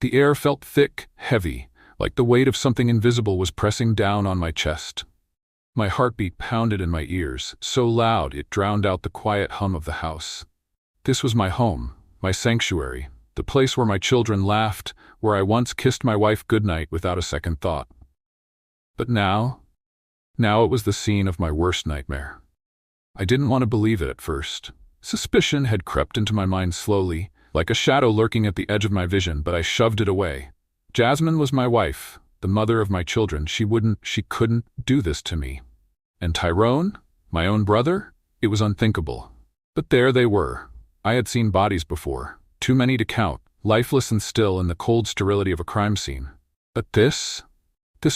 The air felt thick, heavy, like the weight of something invisible was pressing down on my chest. My heartbeat pounded in my ears, so loud it drowned out the quiet hum of the house. This was my home, my sanctuary, the place where my children laughed, where I once kissed my wife goodnight without a second thought. But now it was the scene of my worst nightmare. I didn't want to believe it at first. Suspicion had crept into my mind slowly, like a shadow lurking at the edge of my vision, but I shoved it away. Jasmine was my wife, the mother of my children. She couldn't do this to me. And Tyrone, my own brother? It was unthinkable. But there they were. I had seen bodies before, too many to count, lifeless and still in the cold sterility of a crime scene. But this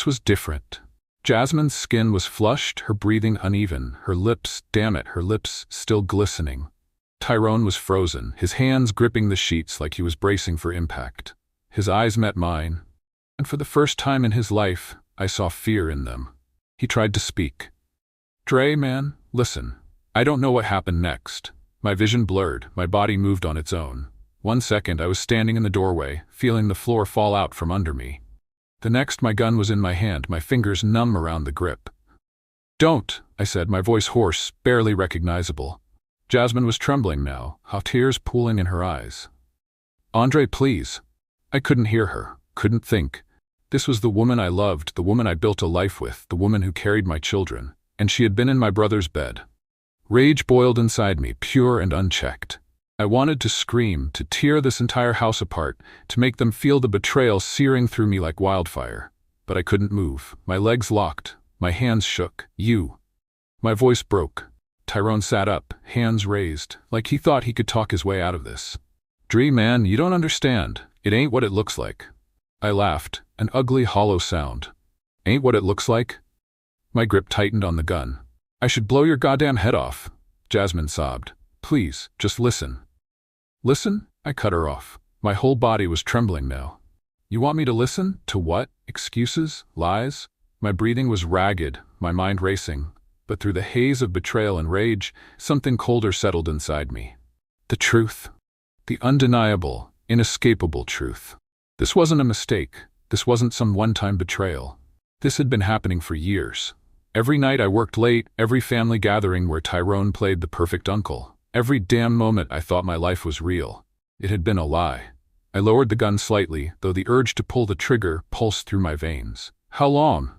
was different. Jasmine's skin was flushed, her breathing uneven, her lips still glistening. Tyrone was frozen, his hands gripping the sheets like he was bracing for impact. His eyes met mine, and for the first time in his life, I saw fear in them. He tried to speak. "Dre, man, listen. I don't know what happened next." My vision blurred, my body moved on its own. 1 second I was standing in the doorway, feeling the floor fall out from under me. The next my gun was in my hand, my fingers numb around the grip. "Don't," I said, my voice hoarse, barely recognizable. Jasmine was trembling now, tears pooling in her eyes. "Andre, please." I couldn't hear her, couldn't think. This was the woman I loved, the woman I built a life with, the woman who carried my children, and she had been in my brother's bed. Rage boiled inside me, pure and unchecked. I wanted to scream, to tear this entire house apart, to make them feel the betrayal searing through me like wildfire. But I couldn't move. My legs locked. My hands shook. "You." My voice broke. Tyrone sat up, hands raised, like he thought he could talk his way out of this. "Dre, man, you don't understand. It ain't what it looks like." I laughed, an ugly, hollow sound. "Ain't what it looks like?" My grip tightened on the gun. "I should blow your goddamn head off." Jasmine sobbed. "Please, just listen." "Listen?" I cut her off. My whole body was trembling now. "You want me to listen? To what? Excuses? Lies?" My breathing was ragged, my mind racing, but through the haze of betrayal and rage, something colder settled inside me. The truth. The undeniable, inescapable truth. This wasn't a mistake. This wasn't some one-time betrayal. This had been happening for years. Every night I worked late, every family gathering where Tyrone played the perfect uncle. Every damn moment I thought my life was real. It had been a lie. I lowered the gun slightly, though the urge to pull the trigger pulsed through my veins. "How long?"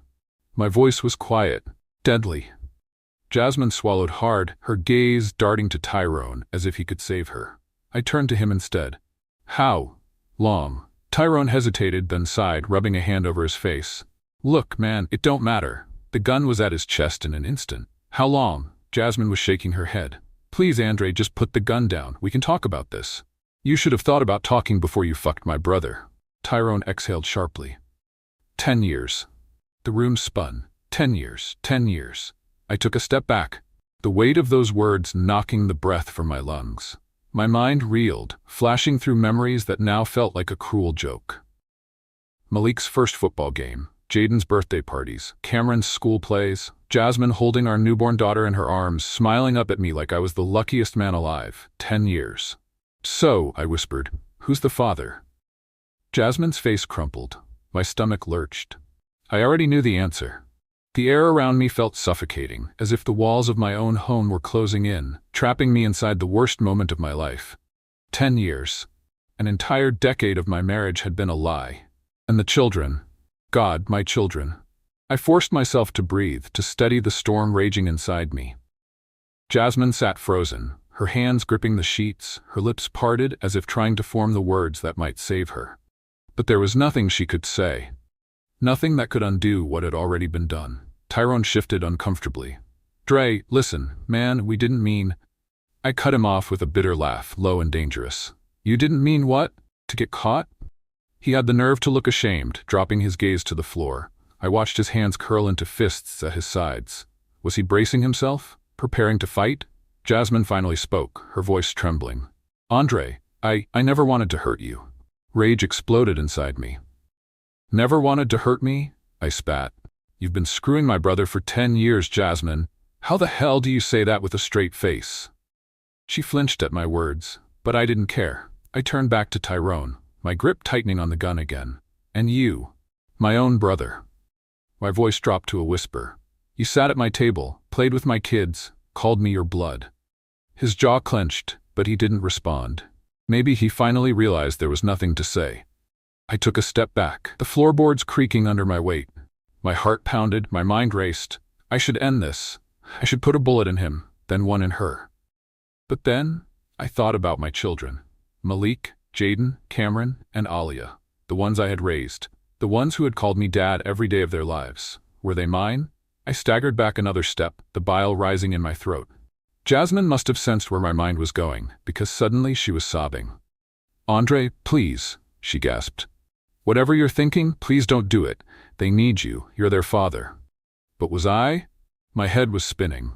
My voice was quiet, deadly. Jasmine swallowed hard, her gaze darting to Tyrone as if he could save her. I turned to him instead. "How long?" Tyrone hesitated, then sighed, rubbing a hand over his face. "Look, man, it don't matter." The gun was at his chest in an instant. "How long?" Jasmine was shaking her head. "Please, Andre, just put the gun down. We can talk about this." "You should have thought about talking before you fucked my brother." Tyrone exhaled sharply. 10 years. The room spun. 10 years. 10 years. I took a step back, the weight of those words knocking the breath from my lungs. My mind reeled, flashing through memories that now felt like a cruel joke. Malik's first football game, Jaden's birthday parties, Cameron's school plays, Jasmine holding our newborn daughter in her arms, smiling up at me like I was the luckiest man alive. 10 years. "So," I whispered, "who's the father?" Jasmine's face crumpled. My stomach lurched. I already knew the answer. The air around me felt suffocating, as if the walls of my own home were closing in, trapping me inside the worst moment of my life. 10 years. An entire decade of my marriage had been a lie. And the children. God, my children. I forced myself to breathe, to steady the storm raging inside me. Jasmine sat frozen, her hands gripping the sheets, her lips parted as if trying to form the words that might save her. But there was nothing she could say. Nothing that could undo what had already been done. Tyrone shifted uncomfortably. "Dre, listen, man, we didn't mean—" I cut him off with a bitter laugh, low and dangerous. "You didn't mean what? To get caught?" He had the nerve to look ashamed, dropping his gaze to the floor. I watched his hands curl into fists at his sides. Was he bracing himself? Preparing to fight? Jasmine finally spoke, her voice trembling. "Andre, I never wanted to hurt you." Rage exploded inside me. "Never wanted to hurt me?" I spat. "You've been screwing my brother for 10 years, Jasmine. How the hell do you say that with a straight face?" She flinched at my words, but I didn't care. I turned back to Tyrone. my grip tightening on the gun again. And you, my own brother. My voice dropped to a whisper. You sat at my table, played with my kids, called me your blood. His jaw clenched, but he didn't respond. Maybe he finally realized there was nothing to say. I took a step back, the floorboards creaking under my weight. My heart pounded, my mind raced. I should end this. I should put a bullet in him, then one in her. But then, I thought about my children. Malik, Jaden, Cameron, and Alia. The ones I had raised. The ones who had called me dad every day of their lives. Were they mine? I staggered back another step, the bile rising in my throat. Jasmine must have sensed where my mind was going, because suddenly she was sobbing. Andre, please, she gasped. Whatever you're thinking, please don't do it. They need you. You're their father. But was I? My head was spinning.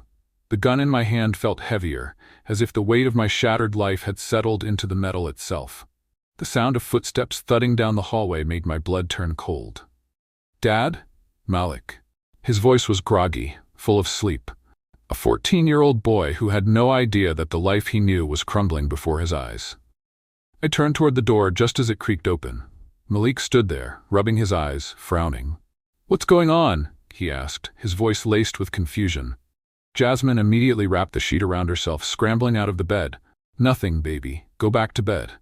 The gun in my hand felt heavier, as if the weight of my shattered life had settled into the metal itself. The sound of footsteps thudding down the hallway made my blood turn cold. Dad? Malik. His voice was groggy, full of sleep. A 14-year-old boy who had no idea that the life he knew was crumbling before his eyes. I turned toward the door just as it creaked open. Malik stood there, rubbing his eyes, frowning. What's going on? He asked, his voice laced with confusion. Jasmine immediately wrapped the sheet around herself, scrambling out of the bed. Nothing, baby. Go back to bed.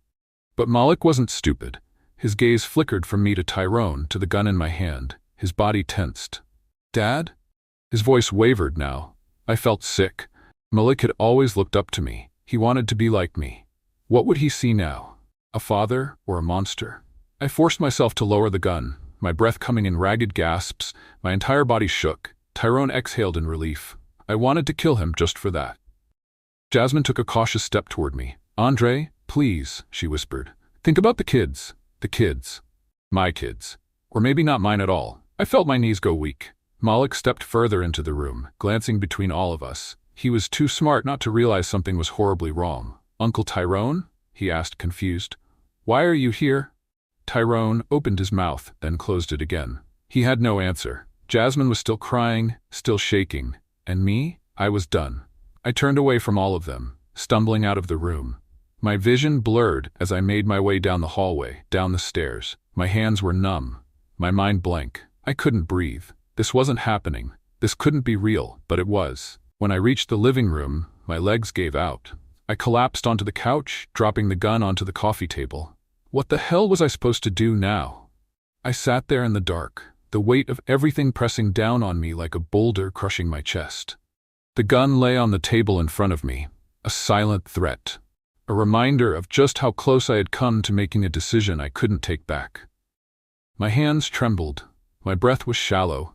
But Malik wasn't stupid. His gaze flickered from me to Tyrone, to the gun in my hand. His body tensed. Dad? His voice wavered now. I felt sick. Malik had always looked up to me. He wanted to be like me. What would he see now? A father or a monster? I forced myself to lower the gun, my breath coming in ragged gasps. My entire body shook. Tyrone exhaled in relief. I wanted to kill him just for that. Jasmine took a cautious step toward me. Andre, please, she whispered. Think about the kids. The kids. My kids. Or maybe not mine at all. I felt my knees go weak. Malik stepped further into the room, glancing between all of us. He was too smart not to realize something was horribly wrong. Uncle Tyrone? He asked, confused. Why are you here? Tyrone opened his mouth, then closed it again. He had no answer. Jasmine was still crying, still shaking. And me? I was done. I turned away from all of them, stumbling out of the room. My vision blurred as I made my way down the hallway, down the stairs. My hands were numb, my mind blank. I couldn't breathe. This wasn't happening. This couldn't be real, but it was. When I reached the living room, my legs gave out. I collapsed onto the couch, dropping the gun onto the coffee table. What the hell was I supposed to do now? I sat there in the dark, the weight of everything pressing down on me like a boulder crushing my chest. The gun lay on the table in front of me, a silent threat, a reminder of just how close I had come to making a decision I couldn't take back. My hands trembled, my breath was shallow.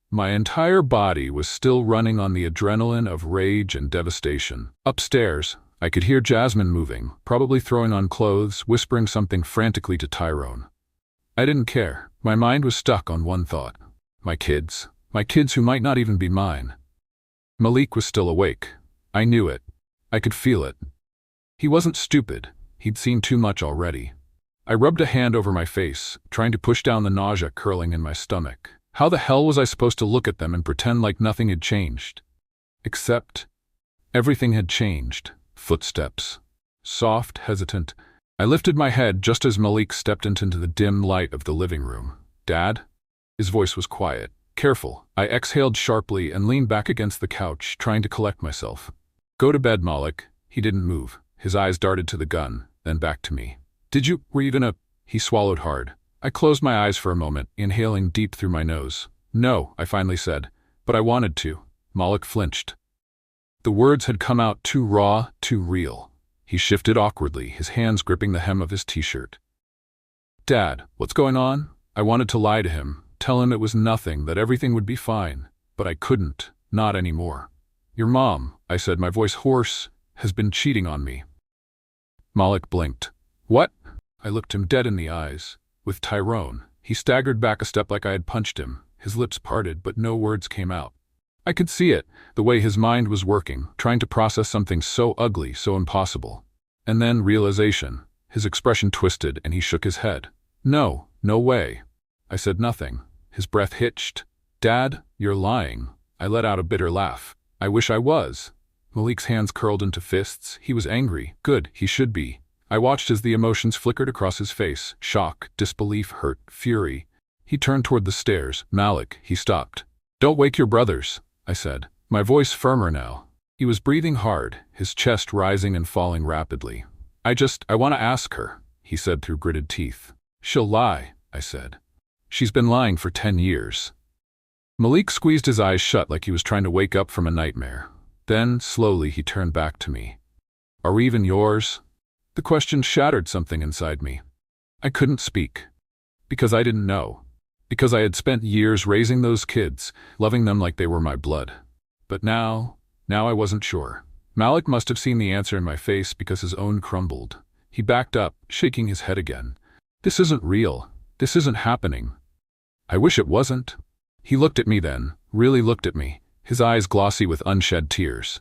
My entire body was still running on the adrenaline of rage and devastation. Upstairs, I could hear Jasmine moving, probably throwing on clothes, whispering something frantically to Tyrone. I didn't care. My mind was stuck on one thought. My kids who might not even be mine. Malik was still awake. I knew it. I could feel it. He wasn't stupid. He'd seen too much already. I rubbed a hand over my face, trying to push down the nausea curling in my stomach. How the hell was I supposed to look at them and pretend like nothing had changed? Except, everything had changed. Footsteps. Soft, hesitant. I lifted my head just as Malik stepped into the dim light of the living room. Dad? His voice was quiet. Careful. I exhaled sharply and leaned back against the couch, trying to collect myself. Go to bed, Malik. He didn't move. His eyes darted to the gun, then back to me. Were you gonna? He swallowed hard. I closed my eyes for a moment, inhaling deep through my nose. No, I finally said. But I wanted to. Malik flinched. The words had come out too raw, too real. He shifted awkwardly, his hands gripping the hem of his t-shirt. Dad, what's going on? I wanted to lie to him, tell him it was nothing, that everything would be fine. But I couldn't. Not anymore. Your mom, I said, my voice hoarse, has been cheating on me. Malik blinked. What? I looked him dead in the eyes. With Tyrone, he staggered back a step like I had punched him. His lips parted, but no words came out. I could see it, the way his mind was working, trying to process something so ugly, so impossible. And then realization. His expression twisted, and he shook his head. No, no way. I said nothing. His breath hitched. Dad, you're lying. I let out a bitter laugh. I wish I was. Malik's hands curled into fists. He was angry. Good, he should be. I watched as the emotions flickered across his face: shock, disbelief, hurt, fury. He turned toward the stairs. "Malik," he stopped. "Don't wake your brothers," I said, my voice firmer now. He was breathing hard, his chest rising and falling rapidly. I want to ask her," he said through gritted teeth. "She'll lie," I said. "She's been lying for 10 years. Malik squeezed his eyes shut like he was trying to wake up from a nightmare. Then, slowly, he turned back to me. "Are we even yours?" The question shattered something inside me. I couldn't speak. Because I didn't know. Because I had spent years raising those kids, loving them like they were my blood. But now I wasn't sure. Malik must have seen the answer in my face because his own crumbled. He backed up, shaking his head again. "This isn't real. This isn't happening." "I wish it wasn't." He looked at me then, really looked at me, his eyes glossy with unshed tears.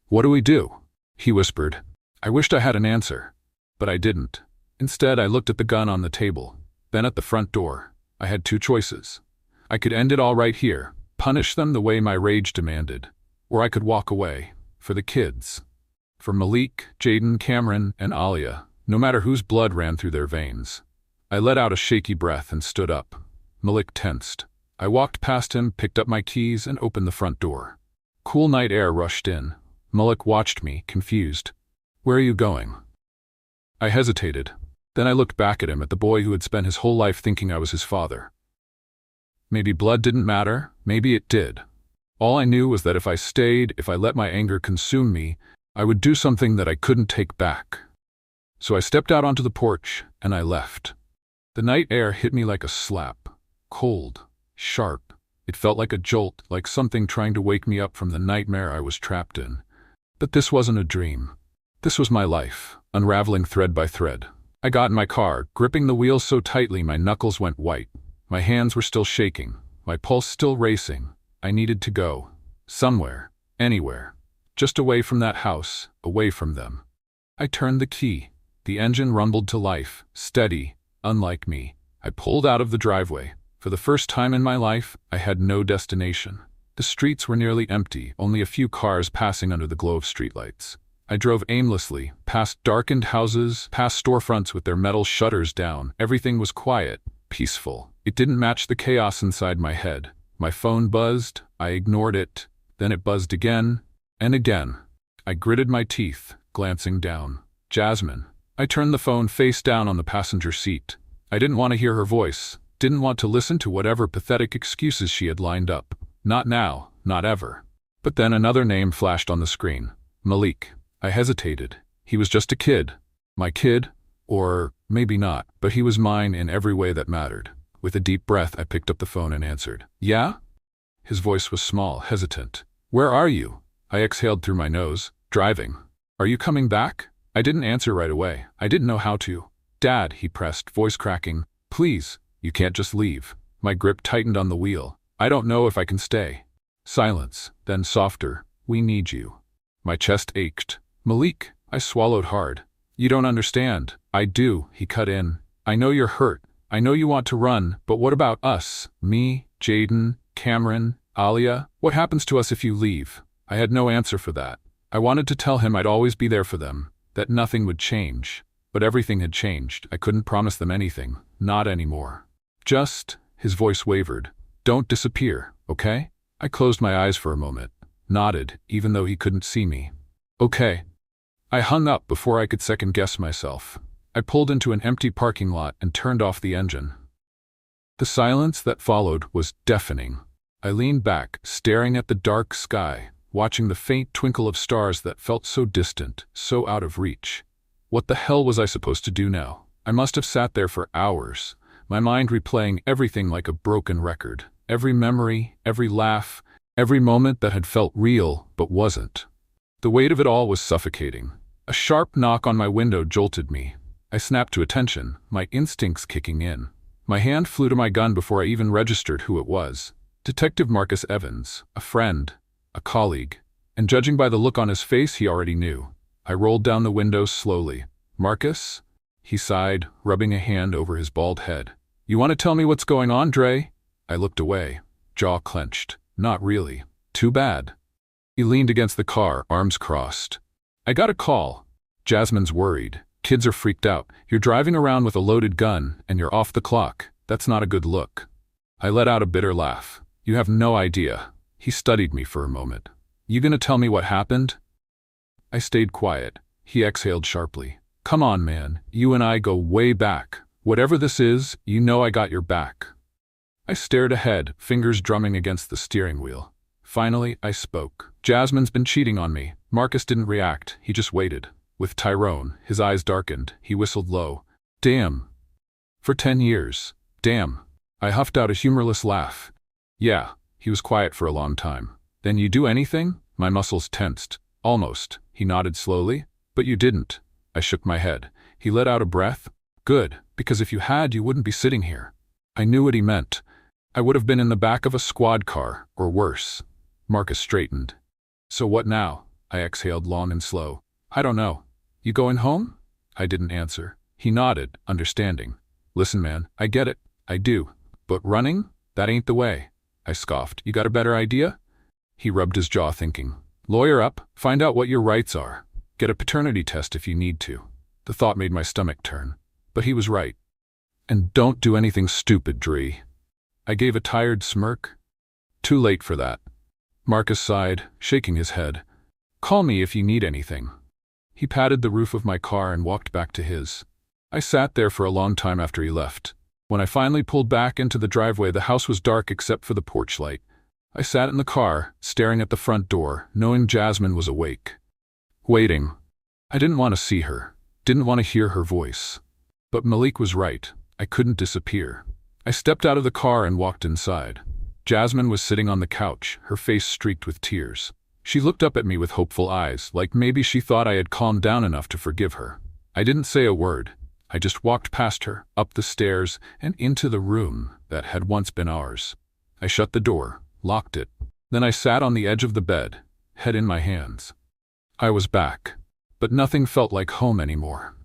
"What do we do?" he whispered. I wished I had an answer, but I didn't. Instead, I looked at the gun on the table, then at the front door. I had 2 choices. I could end it all right here, punish them the way my rage demanded, or I could walk away, for the kids. For Malik, Jaden, Cameron, and Alia, no matter whose blood ran through their veins. I let out a shaky breath and stood up. Malik tensed. I walked past him, picked up my keys, and opened the front door. Cool night air rushed in. Malik watched me, confused. "Where are you going?" I hesitated. Then I looked back at him, at the boy who had spent his whole life thinking I was his father. Maybe blood didn't matter, maybe it did. All I knew was that if I stayed, if I let my anger consume me, I would do something that I couldn't take back. So I stepped out onto the porch, and I left. The night air hit me like a slap. Cold, sharp. It felt like a jolt, like something trying to wake me up from the nightmare I was trapped in. But this wasn't a dream. This was my life, unraveling thread by thread. I got in my car, gripping the wheels so tightly my knuckles went white. My hands were still shaking, my pulse still racing. I needed to go. Somewhere. Anywhere. Just away from that house, away from them. I turned the key. The engine rumbled to life, steady, unlike me. I pulled out of the driveway. For the first time in my life, I had no destination. The streets were nearly empty, only a few cars passing under the glow of streetlights. I drove aimlessly, past darkened houses, past storefronts with their metal shutters down. Everything was quiet, peaceful. It didn't match the chaos inside my head. My phone buzzed. I ignored it. Then it buzzed again, and again. I gritted my teeth, glancing down. Jasmine. I turned the phone face down on the passenger seat. I didn't want to hear her voice. Didn't want to listen to whatever pathetic excuses she had lined up. Not now, not ever. But then another name flashed on the screen. Malik. I hesitated. He was just a kid. My kid? Or maybe not, but he was mine in every way that mattered. With a deep breath, I picked up the phone and answered. "Yeah?" His voice was small, hesitant. "Where are you?" I exhaled through my nose. "Driving." "Are you coming back?" I didn't answer right away. I didn't know how to. "Dad," he pressed, voice cracking. "Please, you can't just leave." My grip tightened on the wheel. "I don't know if I can stay." Silence, then softer. "We need you." My chest ached. "Malik," I swallowed hard. "You don't understand." "I do," he cut in. "I know you're hurt. I know you want to run, but what about us? Me, Jaden, Cameron, Alia? What happens to us if you leave?" I had no answer for that. I wanted to tell him I'd always be there for them, that nothing would change. But everything had changed. I couldn't promise them anything. Not anymore. "Just," his voice wavered, "don't disappear, okay?" I closed my eyes for a moment, nodded, even though he couldn't see me. "Okay." I hung up before I could second-guess myself. I pulled into an empty parking lot and turned off the engine. The silence that followed was deafening. I leaned back, staring at the dark sky, watching the faint twinkle of stars that felt so distant, so out of reach. What the hell was I supposed to do now? I must have sat there for hours, my mind replaying everything like a broken record. Every memory, every laugh, every moment that had felt real but wasn't. The weight of it all was suffocating. A sharp knock on my window jolted me. I snapped to attention, my instincts kicking in. My hand flew to my gun before I even registered who it was. Detective Marcus Evans, a friend, a colleague. And judging by the look on his face, he already knew. I rolled down the window slowly. "Marcus?" He sighed, rubbing a hand over his bald head. "You want to tell me what's going on, Dre?" I looked away, jaw clenched. "Not really. Too bad." He leaned against the car, arms crossed. "I got a call. Jasmine's worried. Kids are freaked out. You're driving around with a loaded gun, and you're off the clock. That's not a good look. I let out a bitter laugh. You have no idea. He studied me for a moment. You gonna tell me what happened? I stayed quiet. He exhaled sharply. Come on, man. You and I go way back. Whatever this is, you know I got your back. I stared ahead, fingers drumming against the steering wheel. Finally, I spoke. Jasmine's been cheating on me. Marcus didn't react. He just waited. With Tyrone, his eyes darkened. He whistled low. Damn. For 10 years. Damn. I huffed out a humorless laugh. Yeah. He was quiet for a long time. Then you do anything? My muscles tensed. Almost. He nodded slowly. But you didn't. I shook my head. He let out a breath. Good, because if you had, you wouldn't be sitting here. I knew what he meant. I would have been in the back of a squad car, or worse. Marcus straightened. So what now? I exhaled long and slow. I don't know. You going home? I didn't answer. He nodded, understanding. Listen, man, I get it. I do. But running? That ain't the way. I scoffed. You got a better idea? He rubbed his jaw, thinking. Lawyer up, find out what your rights are. Get a paternity test if you need to. The thought made my stomach turn. But he was right. And don't do anything stupid, Dree. I gave a tired smirk. Too late for that. Marcus sighed, shaking his head. Call me if you need anything. He patted the roof of my car and walked back to his. I sat there for a long time after he left. When I finally pulled back into the driveway, the house was dark except for the porch light. I sat in the car, staring at the front door, knowing Jasmine was awake. Waiting. I didn't want to see her, didn't want to hear her voice. But Malik was right. I couldn't disappear. I stepped out of the car and walked inside. Jasmine was sitting on the couch, her face streaked with tears. She looked up at me with hopeful eyes, like maybe she thought I had calmed down enough to forgive her. I didn't say a word. I just walked past her, up the stairs, and into the room that had once been ours. I shut the door, locked it. Then I sat on the edge of the bed, head in my hands. I was back, but nothing felt like home anymore.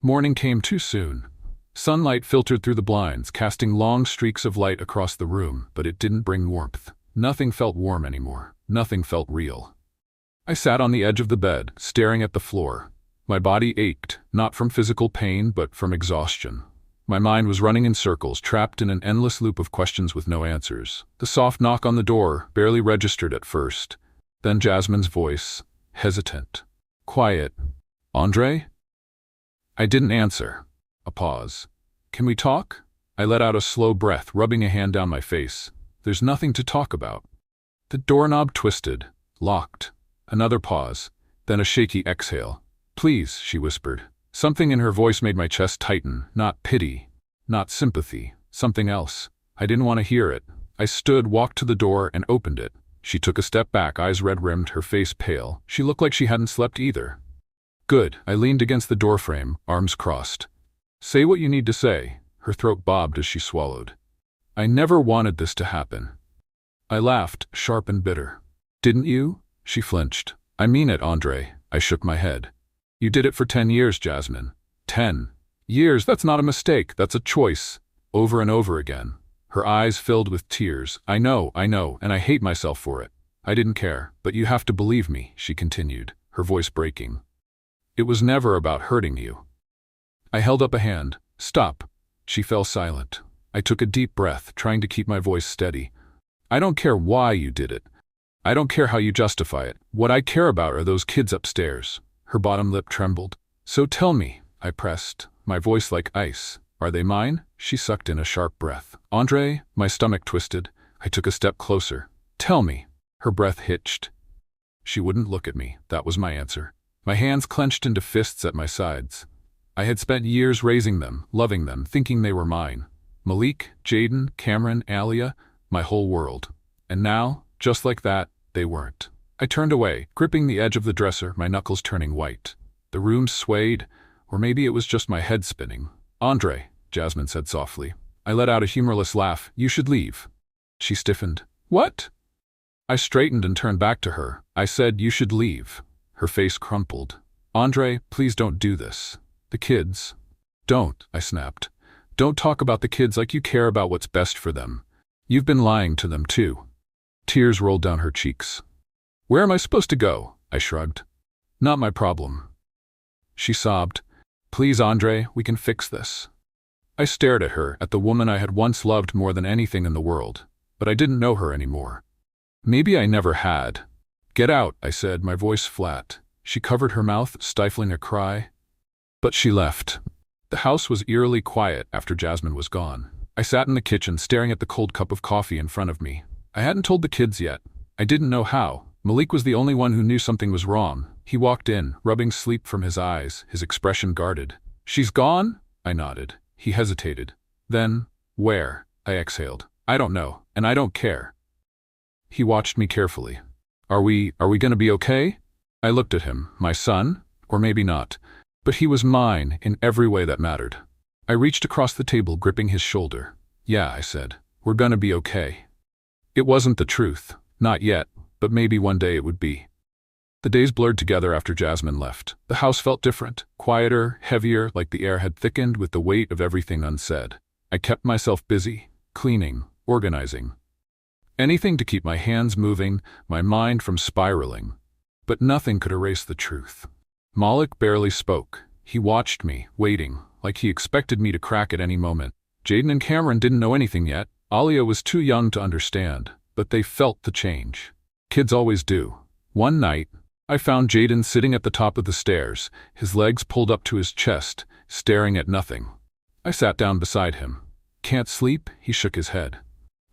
Morning came too soon. Sunlight filtered through the blinds, casting long streaks of light across the room, but it didn't bring warmth. Nothing felt warm anymore. Nothing felt real. I sat on the edge of the bed, staring at the floor. My body ached, not from physical pain, but from exhaustion. My mind was running in circles, trapped in an endless loop of questions with no answers. The soft knock on the door barely registered at first. Then Jasmine's voice, hesitant, quiet. Andre? I didn't answer. A pause. Can we talk? I let out a slow breath, rubbing a hand down my face. There's nothing to talk about. The doorknob twisted, locked. Another pause, then a shaky exhale. Please, she whispered. Something in her voice made my chest tighten, not pity, not sympathy, something else. I didn't want to hear it. I stood, walked to the door, and opened it. She took a step back, eyes red-rimmed, her face pale. She looked like she hadn't slept either. Good. I leaned against the doorframe, arms crossed. Say what you need to say. Her throat bobbed as she swallowed. I never wanted this to happen. I laughed, sharp and bitter. Didn't you? She flinched. I mean it, Andre. I shook my head. You did it for 10 years, Jasmine. 10 years, that's not a mistake, that's a choice. Over and over again. Her eyes filled with tears. I know, and I hate myself for it. I didn't care, but you have to believe me, she continued, her voice breaking. It was never about hurting you. I held up a hand. Stop. She fell silent. I took a deep breath, trying to keep my voice steady. I don't care why you did it. I don't care how you justify it. What I care about are those kids upstairs. Her bottom lip trembled. So tell me, I pressed, my voice like ice. Are they mine? She sucked in a sharp breath. Andre, my stomach twisted. I took a step closer. Tell me. Her breath hitched. She wouldn't look at me. That was my answer. My hands clenched into fists at my sides. I had spent years raising them, loving them, thinking they were mine. Malik, Jaden, Cameron, Alia, my whole world. And now, just like that, they weren't. I turned away, gripping the edge of the dresser, my knuckles turning white. The room swayed, or maybe it was just my head spinning. Andre, Jasmine said softly. I let out a humorless laugh. You should leave. She stiffened. What? I straightened and turned back to her. I said, you should leave. Her face crumpled. Andre, please don't do this. The kids. Don't, I snapped. Don't talk about the kids like you care about what's best for them. You've been lying to them too. Tears rolled down her cheeks. Where am I supposed to go? I shrugged. Not my problem. She sobbed. "Please, Andre, we can fix this." I stared at her, at the woman I had once loved more than anything in the world, but I didn't know her anymore. Maybe I never had. "Get out," I said, my voice flat. She covered her mouth, stifling a cry. But she left. The house was eerily quiet after Jasmine was gone. I sat in the kitchen, staring at the cold cup of coffee in front of me. I hadn't told the kids yet. I didn't know how. Malik was the only one who knew something was wrong. He walked in, rubbing sleep from his eyes, his expression guarded. "She's gone?" I nodded. He hesitated. "Then, where?" I exhaled. "I don't know, and I don't care." He watched me carefully. Are we gonna be okay?" I looked at him. My son? Or maybe not. But he was mine in every way that mattered. I reached across the table, gripping his shoulder. "Yeah," I said. "We're gonna be okay." It wasn't the truth. Not yet, but maybe one day it would be. The days blurred together after Jasmine left. The house felt different, quieter, heavier, like the air had thickened with the weight of everything unsaid. I kept myself busy, cleaning, organizing. Anything to keep my hands moving, my mind from spiraling. But nothing could erase the truth. Malik barely spoke. He watched me, waiting, like he expected me to crack at any moment. Jaden and Cameron didn't know anything yet. Alia was too young to understand, but they felt the change. Kids always do. One night, I found Jaden sitting at the top of the stairs, his legs pulled up to his chest, staring at nothing. I sat down beside him. "Can't sleep?" He shook his head.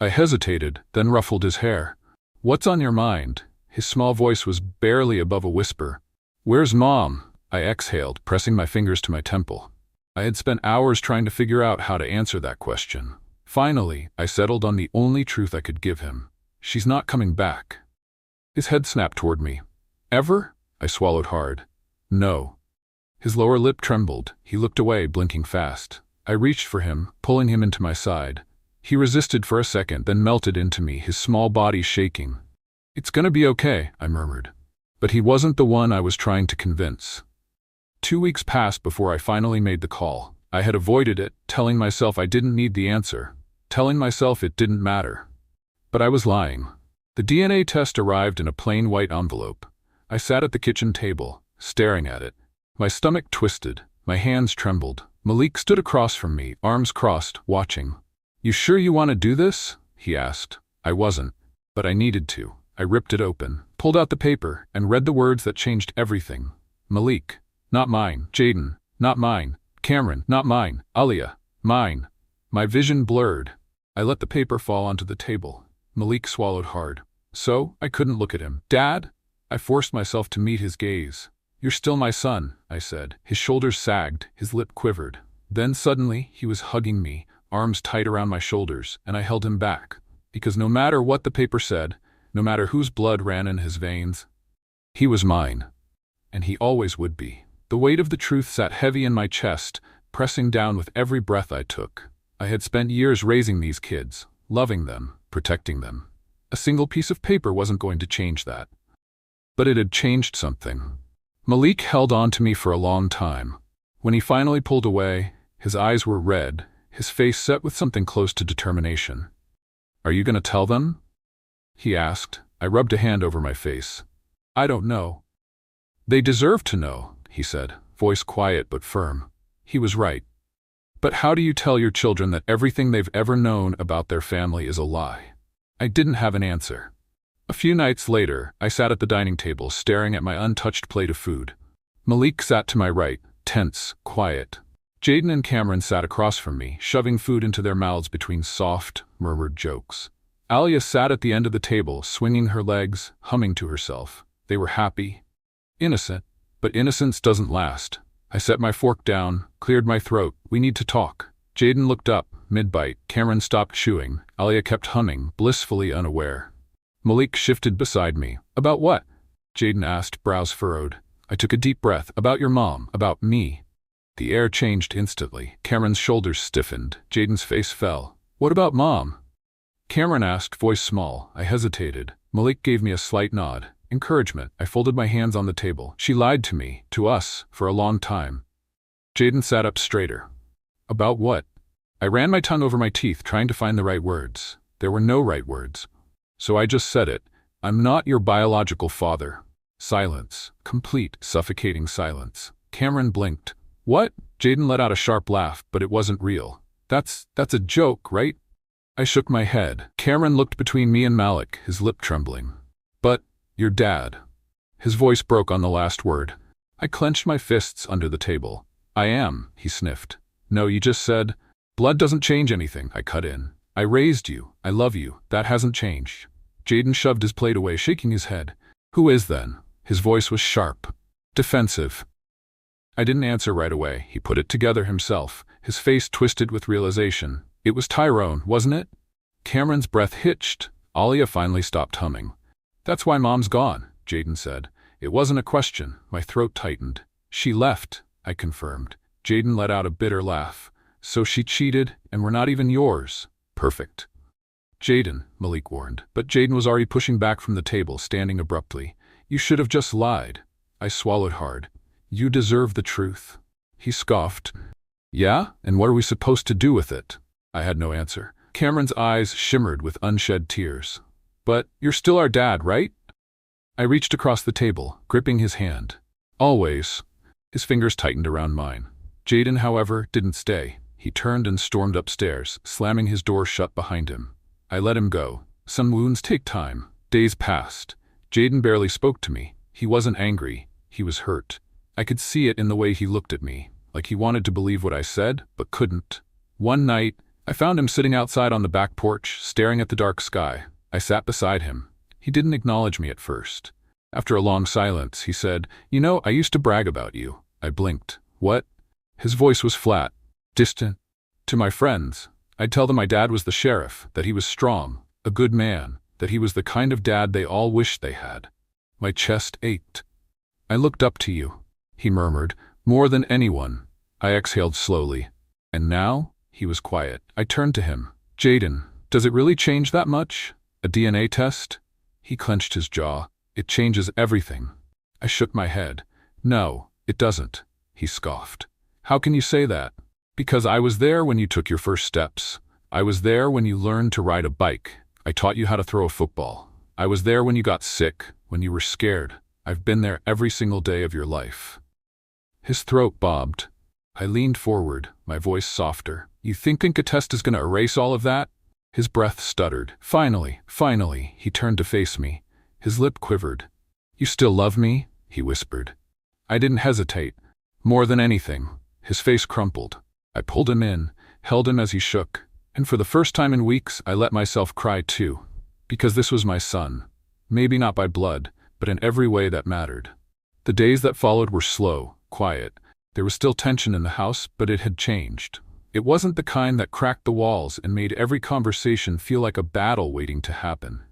I hesitated, then ruffled his hair. "What's on your mind?" His small voice was barely above a whisper. "Where's Mom?" I exhaled, pressing my fingers to my temple. I had spent hours trying to figure out how to answer that question. Finally, I settled on the only truth I could give him. "She's not coming back." His head snapped toward me. "Ever?" I swallowed hard. "No." His lower lip trembled. He looked away, blinking fast. I reached for him, pulling him into my side. He resisted for a second, then melted into me, his small body shaking. "It's gonna be okay," I murmured. But he wasn't the one I was trying to convince. 2 weeks passed before I finally made the call. I had avoided it, telling myself I didn't need the answer, telling myself it didn't matter. But I was lying. The DNA test arrived in a plain white envelope. I sat at the kitchen table, staring at it. My stomach twisted, my hands trembled. Malik stood across from me, arms crossed, watching. "You sure you want to do this?" he asked. I wasn't, but I needed to. I ripped it open, pulled out the paper, and read the words that changed everything. Malik, not mine. Jaden, not mine. Cameron, not mine. Alia, mine. My vision blurred. I let the paper fall onto the table. Malik swallowed hard. So, I couldn't look at him. "Dad?" I forced myself to meet his gaze. "You're still my son," I said. His shoulders sagged, his lip quivered. Then suddenly, he was hugging me, arms tight around my shoulders, and I held him back. Because no matter what the paper said, no matter whose blood ran in his veins, he was mine. And he always would be. The weight of the truth sat heavy in my chest, pressing down with every breath I took. I had spent years raising these kids, loving them, protecting them. A single piece of paper wasn't going to change that. But it had changed something. Malik held on to me for a long time. When he finally pulled away, his eyes were red, his face set with something close to determination. "Are you going to tell them?" he asked. I rubbed a hand over my face. "I don't know." "They deserve to know," he said, voice quiet but firm. He was right. "But how do you tell your children that everything they've ever known about their family is a lie?" I didn't have an answer. A few nights later, I sat at the dining table, staring at my untouched plate of food. Malik sat to my right, tense, quiet. Jaden and Cameron sat across from me, shoving food into their mouths between soft, murmured jokes. Alia sat at the end of the table, swinging her legs, humming to herself. They were happy. Innocent. But innocence doesn't last. I set my fork down, cleared my throat. "We need to talk." Jaden looked up, mid-bite. Cameron stopped chewing. Alia kept humming, blissfully unaware. Malik shifted beside me. "About what?" Jaden asked, brows furrowed. I took a deep breath. "About your mom. About me." The air changed instantly. Cameron's shoulders stiffened. Jaden's face fell. "What about Mom?" Cameron asked, voice small. I hesitated. Malik gave me a slight nod. Encouragement. I folded my hands on the table. "She lied to me, to us, for a long time." Jaden sat up straighter. "About what?" I ran my tongue over my teeth, trying to find the right words. There were no right words. So I just said it. "I'm not your biological father." Silence. Complete, suffocating silence. Cameron blinked. What? Jaden let out a sharp laugh, but it wasn't real. That's a joke, right? I shook my head. Cameron looked between me and Malik, his lip trembling. But, your dad. His voice broke on the last word. I clenched my fists under the table. I am, he sniffed. No, you just said, blood doesn't change anything, I cut in. I raised you. I love you. That hasn't changed. Jaden shoved his plate away, shaking his head. Who is then? His voice was sharp. Defensive. I didn't answer right away. He put it together himself, his face twisted with realization. It was Tyrone, wasn't it? Cameron's breath hitched. Alia finally stopped humming. That's why Mom's gone, Jaden said. It wasn't a question. My throat tightened. She left, I confirmed. Jaden let out a bitter laugh. So she cheated, and we're not even yours. Perfect. Jaden, Malik warned. But Jaden was already pushing back from the table, standing abruptly. You should have just lied. I swallowed hard. You deserve the truth. He scoffed. Yeah? And what are we supposed to do with it? I had no answer. Cameron's eyes shimmered with unshed tears. But you're still our dad, right? I reached across the table, gripping his hand. Always. His fingers tightened around mine. Jaden, however, didn't stay. He turned and stormed upstairs, slamming his door shut behind him. I let him go. Some wounds take time. Days passed. Jaden barely spoke to me. He wasn't angry. He was hurt. I could see it in the way he looked at me, like he wanted to believe what I said, but couldn't. One night, I found him sitting outside on the back porch, staring at the dark sky. I sat beside him. He didn't acknowledge me at first. After a long silence, he said, You know, I used to brag about you. I blinked. What? His voice was flat, distant. To my friends, I'd tell them my dad was the sheriff, that he was strong, a good man, that he was the kind of dad they all wished they had. My chest ached. I looked up to you, he murmured, more than anyone. I exhaled slowly. And now? He was quiet. I turned to him. Jaden, does it really change that much? A DNA test? He clenched his jaw. It changes everything. I shook my head. No, it doesn't, he scoffed. How can you say that? Because I was there when you took your first steps. I was there when you learned to ride a bike. I taught you how to throw a football. I was there when you got sick, when you were scared. I've been there every single day of your life. His throat bobbed. I leaned forward, my voice softer. You think a test is going to erase all of that? His breath stuttered. Finally, he turned to face me. His lip quivered. You still love me? He whispered. I didn't hesitate. More than anything. His face crumpled. I pulled him in, held him as he shook, and for the first time in weeks I let myself cry too. Because this was my son. Maybe not by blood, but in every way that mattered. The days that followed were slow, quiet. There was still tension in the house, but it had changed. It wasn't the kind that cracked the walls and made every conversation feel like a battle waiting to happen.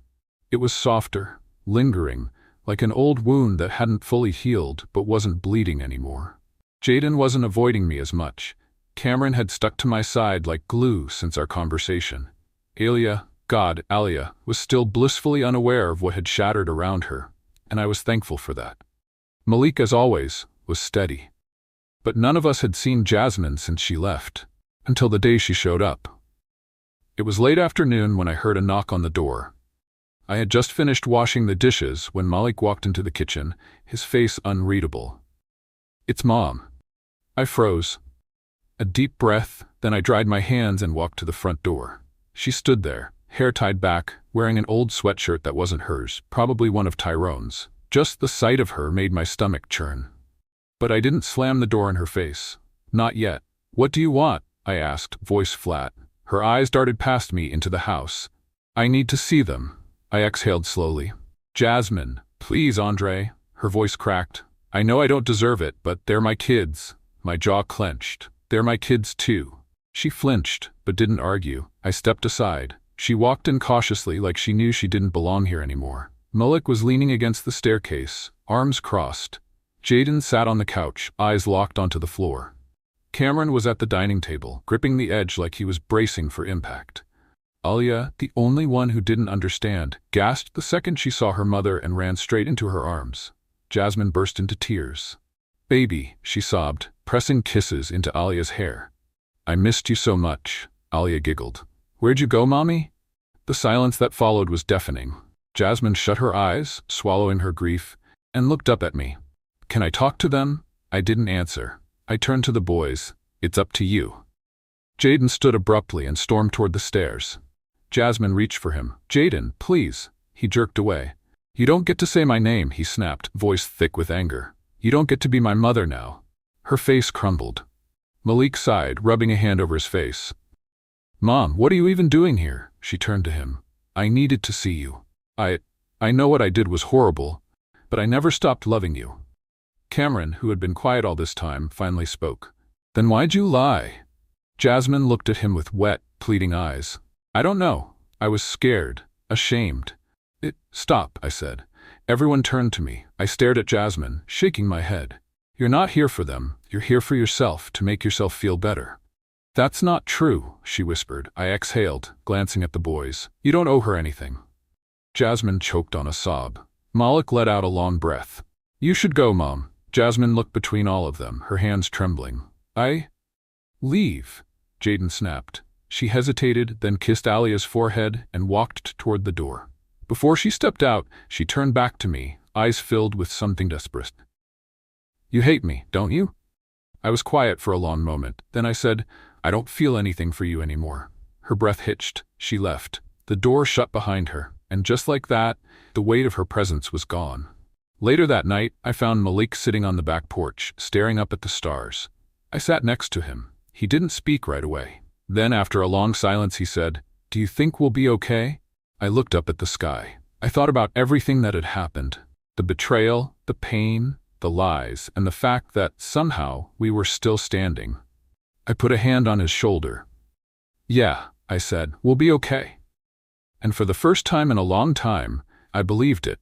It was softer, lingering, like an old wound that hadn't fully healed but wasn't bleeding anymore. Jaden wasn't avoiding me as much. Cameron had stuck to my side like glue since our conversation. Alia was still blissfully unaware of what had shattered around her, and I was thankful for that. Malik, as always, was steady. But none of us had seen Jasmine since she left, until the day she showed up. It was late afternoon when I heard a knock on the door. I had just finished washing the dishes when Malik walked into the kitchen, his face unreadable. It's Mom. I froze. A deep breath, then I dried my hands and walked to the front door. She stood there, hair tied back, wearing an old sweatshirt that wasn't hers, probably one of Tyrone's. Just the sight of her made my stomach churn. But I didn't slam the door in her face. Not yet. What do you want? I asked, voice flat. Her eyes darted past me into the house. I need to see them. I exhaled slowly. Jasmine, please, Andre. Her voice cracked. I know I don't deserve it, but they're my kids. My jaw clenched. They're my kids too. She flinched, but didn't argue. I stepped aside. She walked in cautiously like she knew she didn't belong here anymore. Malik was leaning against the staircase, arms crossed. Jaden sat on the couch, eyes locked onto the floor. Cameron was at the dining table, gripping the edge like he was bracing for impact. Alia, the only one who didn't understand, gasped the second she saw her mother and ran straight into her arms. Jasmine burst into tears. Baby, she sobbed, pressing kisses into Alia's hair. I missed you so much, Alia giggled. Where'd you go, Mommy? The silence that followed was deafening. Jasmine shut her eyes, swallowing her grief, and looked up at me. Can I talk to them? I didn't answer. I turned to the boys. It's up to you. Jaden stood abruptly and stormed toward the stairs. Jasmine reached for him. Jaden, please. He jerked away. You don't get to say my name, he snapped, voice thick with anger. You don't get to be my mother now. Her face crumbled. Malik sighed, rubbing a hand over his face. Mom, what are you even doing here? She turned to him. I needed to see you. I know what I did was horrible, but I never stopped loving you. Cameron, who had been quiet all this time, finally spoke. Then why'd you lie? Jasmine looked at him with wet, pleading eyes. I don't know. I was scared, ashamed. Stop, I said. Everyone turned to me. I stared at Jasmine, shaking my head. You're not here for them. You're here for yourself, to make yourself feel better. That's not true, she whispered. I exhaled, glancing at the boys. You don't owe her anything. Jasmine choked on a sob. Malik let out a long breath. You should go, Mom. Jasmine looked between all of them, her hands trembling. Leave, Jaden snapped. She hesitated, then kissed Alia's forehead and walked toward the door. Before she stepped out, she turned back to me, eyes filled with something desperate. You hate me, don't you? I was quiet for a long moment. Then I said, I don't feel anything for you anymore. Her breath hitched. She left. The door shut behind her, and just like that, the weight of her presence was gone. Later that night, I found Malik sitting on the back porch, staring up at the stars. I sat next to him. He didn't speak right away. Then, after a long silence, he said, Do you think we'll be okay? I looked up at the sky. I thought about everything that had happened. The betrayal, the pain, the lies, and the fact that, somehow, we were still standing. I put a hand on his shoulder. Yeah, I said, we'll be okay. And for the first time in a long time, I believed it.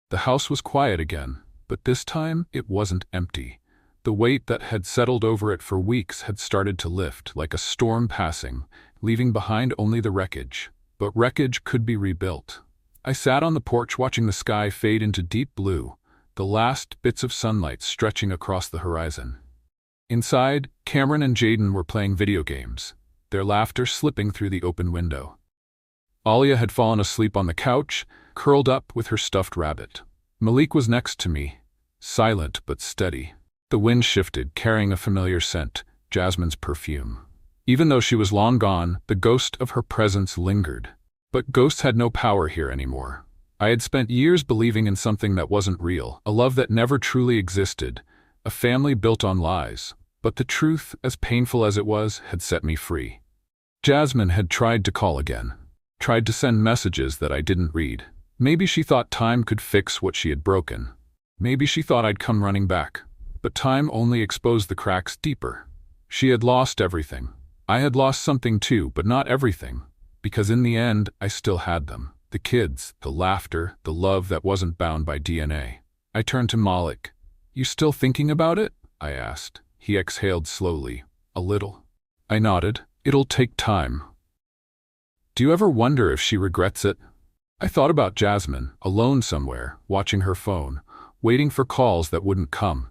The house was quiet again, but this time it wasn't empty. The weight that had settled over it for weeks had started to lift, like a storm passing, leaving behind only the wreckage. But wreckage could be rebuilt. I sat on the porch watching the sky fade into deep blue, the last bits of sunlight stretching across the horizon. Inside, Cameron and Jaden were playing video games, their laughter slipping through the open window. Alia had fallen asleep on the couch, curled up with her stuffed rabbit. Malik was next to me, silent but steady. The wind shifted, carrying a familiar scent, Jasmine's perfume. Even though she was long gone, the ghost of her presence lingered. But ghosts had no power here anymore. I had spent years believing in something that wasn't real, a love that never truly existed, a family built on lies. But the truth, as painful as it was, had set me free. Jasmine had tried to call again, tried to send messages that I didn't read. Maybe she thought time could fix what she had broken. Maybe she thought I'd come running back. But time only exposed the cracks deeper. She had lost everything. I had lost something too, but not everything. Because in the end, I still had them. The kids, the laughter, the love that wasn't bound by DNA. I turned to Malik. You still thinking about it? I asked. He exhaled slowly. A little. I nodded. It'll take time. Do you ever wonder if she regrets it? I thought about Jasmine, alone somewhere, watching her phone, waiting for calls that wouldn't come.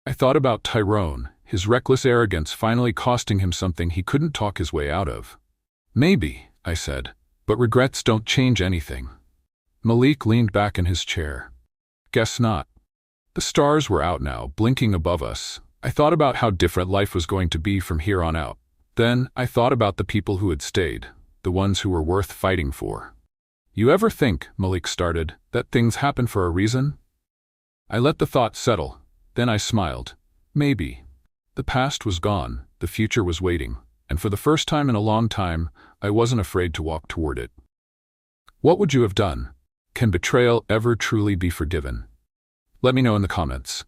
I thought about Tyrone, his reckless arrogance finally costing him something he couldn't talk his way out of. Maybe, I said, but regrets don't change anything. Malik leaned back in his chair. Guess not. The stars were out now, blinking above us. I thought about how different life was going to be from here on out. Then, I thought about the people who had stayed, the ones who were worth fighting for. You ever think, Malik started, that things happen for a reason? I let the thought settle. Then I smiled. Maybe. The past was gone, the future was waiting, and for the first time in a long time, I wasn't afraid to walk toward it. What would you have done? Can betrayal ever truly be forgiven? Let me know in the comments.